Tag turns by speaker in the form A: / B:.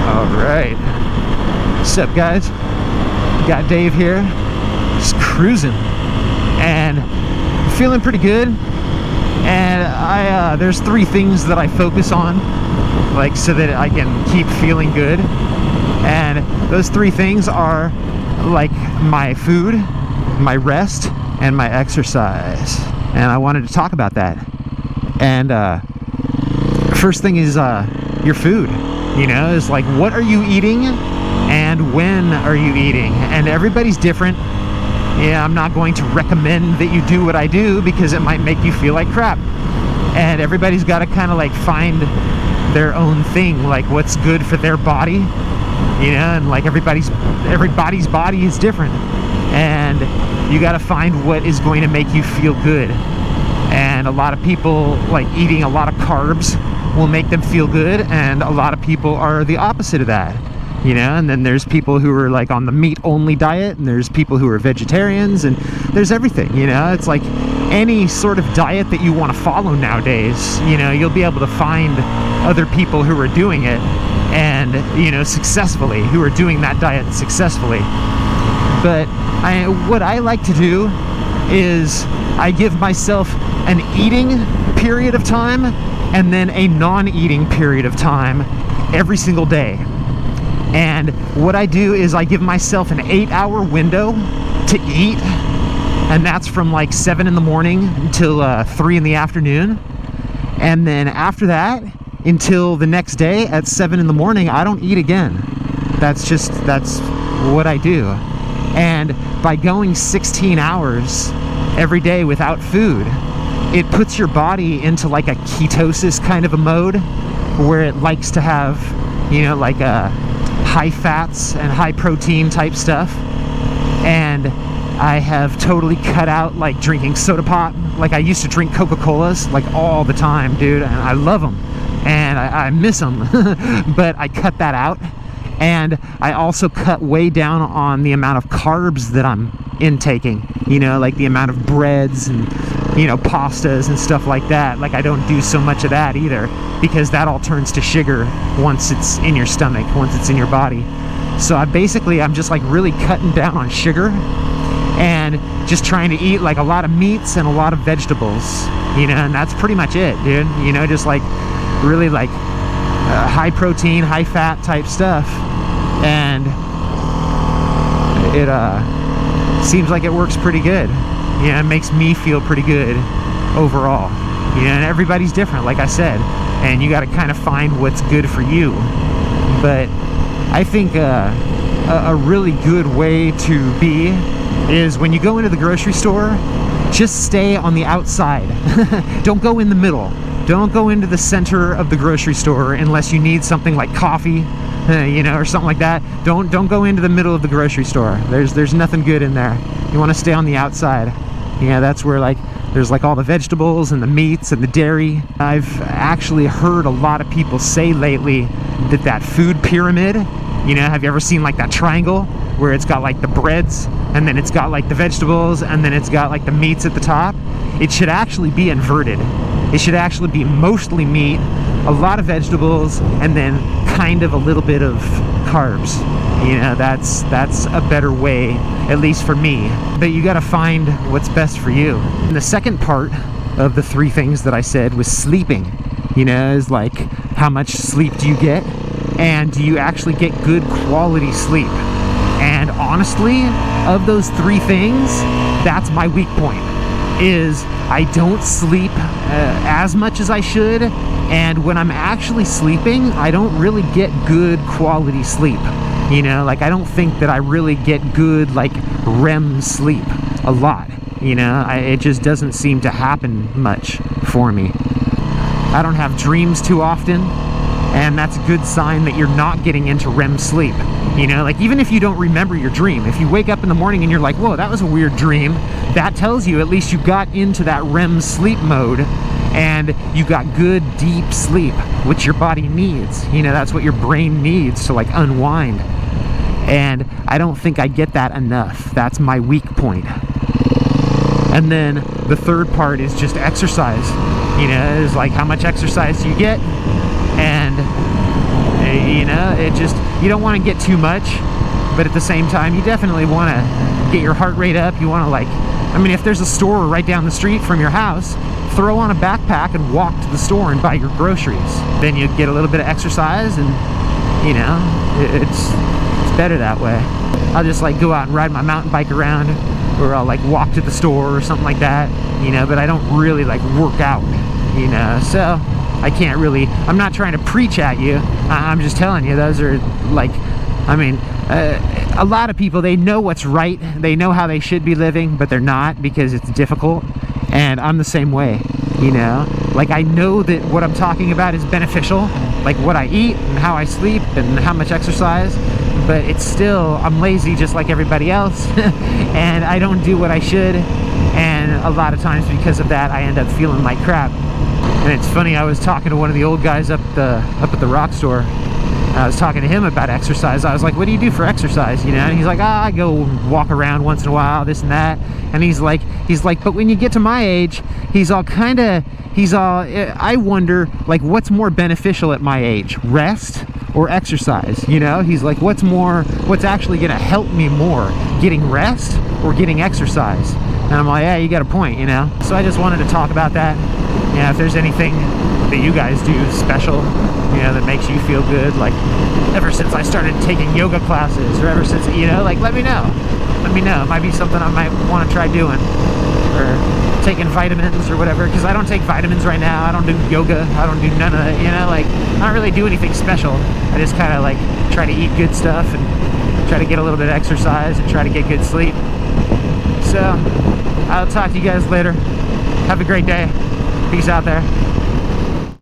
A: All right. What's up, guys? Got Dave here. Just cruising. And I'm feeling pretty good. And there's 3 things that I focus on, like, so that I can keep feeling good. And those 3 things are, like, my food, my rest, and my exercise. And I wanted to talk about that. And first thing is your food. You know, is like, what are you eating and when are you eating? And everybody's different. Yeah, I'm not going to recommend that you do what I do because it might make you feel like crap. And everybody's got to kind of like find their own thing, like what's good for their body, you know, and like everybody's body is different. And you got to find what is going to make you feel good. And a lot of people, like, eating a lot of carbs will make them feel good, and a lot of people are the opposite of that, you know. And then there's people who are like on the meat only diet, and there's people who are vegetarians, and there's everything, you know. It's like any sort of diet that you want to follow nowadays, you know, you'll be able to find other people who are doing it, and, you know, successfully, who are doing that diet successfully. But what I like to do is I give myself an eating period of time and then a non-eating period of time every single day. And what I do is I give myself an 8-hour window to eat, and that's from like 7 in the morning until 3 in the afternoon. And then after that, until the next day at 7 in the morning, I don't eat again. That's what I do. And by going 16 hours every day without food, it puts your body into like a ketosis kind of a mode where it likes to have, you know, like high fats and high protein type stuff. And I have totally cut out like drinking soda pop. Like, I used to drink Coca-Colas like all the time, dude, and I love them and I miss them. But I cut that out. And I also cut way down on the amount of carbs that I'm intaking, you know, like the amount of breads and, you know, pastas and stuff like that. Like, I don't do so much of that either, because that all turns to sugar once it's in your stomach, once it's in your body. So I'm just like really cutting down on sugar and just trying to eat like a lot of meats and a lot of vegetables, you know, and that's pretty much it, dude. You know, just like really like high protein, high fat type stuff. And it seems like it works pretty good. You know, it makes me feel pretty good overall. You know, and everybody's different, like I said, and you got to kind of find what's good for you. But I think a really good way to be is when you go into the grocery store, just stay on the outside. Don't go in the middle. Don't go into the center of the grocery store unless you need something like coffee, you know, or something like that. Don't go into the middle of the grocery store. There's nothing good in there. You want to stay on the outside. You know, that's where like there's like all the vegetables and the meats and the dairy. I've actually heard a lot of people say lately that food pyramid, you know, have you ever seen like that triangle where it's got like the breads and then it's got like the vegetables and then it's got like the meats at the top? It should actually be inverted. It should actually be mostly meat, a lot of vegetables, and then kind of a little bit of carbs. You know, that's a better way, at least for me. But you got to find what's best for you. And the second part of the 3 things that I said was sleeping. You know, is like, how much sleep do you get? And do you actually get good quality sleep? And honestly, of those 3 things, that's my weak point. Is I don't sleep as much as I should, and when I'm actually sleeping, I don't really get good quality sleep. You know, like, I don't think that I really get good, like, REM sleep a lot. You know, it just doesn't seem to happen much for me. I don't have dreams too often, and that's a good sign that you're not getting into REM sleep. You know, like, even if you don't remember your dream, if you wake up in the morning and you're like, whoa, that was a weird dream, that tells you at least you got into that REM sleep mode and you got good deep sleep, which your body needs. You know, that's what your brain needs to like unwind. And I don't think I get that enough. That's my weak point. And then the third part is just exercise. You know, is like, how much exercise do you get? And You know, it just, you don't want to get too much, but at the same time, you definitely want to get your heart rate up. You want to, like, I mean, if there's a store right down the street from your house, throw on a backpack and walk to the store and buy your groceries. Then you get a little bit of exercise, and you know, it's better that way. I'll just like go out and ride my mountain bike around, or I'll like walk to the store or something like that, you know, but I don't really like work out, you know, so I can't really, I'm not trying to preach at you. I'm just telling you, those are like, I mean, a lot of people, they know what's right, they know how they should be living, but they're not, because it's difficult. And I'm the same way, you know, like I know that what I'm talking about is beneficial, like what I eat and how I sleep and how much exercise, but it's still, I'm lazy just like everybody else, and I don't do what I should, and a lot of times because of that I end up feeling like crap. And it's funny, I was talking to one of the old guys up at the rock store. I was talking to him about exercise. I was like, what do you do for exercise, you know? And he's like, I go walk around once in a while, this and that. And he's like, but when you get to my age, I wonder, like, what's more beneficial at my age, rest or exercise, you know? He's like, what's actually gonna help me more, getting rest or getting exercise? And I'm like, yeah, you got a point, you know? So I just wanted to talk about that. Yeah, if there's anything that you guys do special, you know, that makes you feel good, like ever since I started taking yoga classes, or ever since, you know, like let me know. It might be something I might want to try doing, or taking vitamins or whatever, because I don't take vitamins right now. I don't do yoga. I don't do none of that, you know, like I don't really do anything special. I just kind of like try to eat good stuff and try to get a little bit of exercise and try to get good sleep. So I'll talk to you guys later. Have a great day. Peace out there.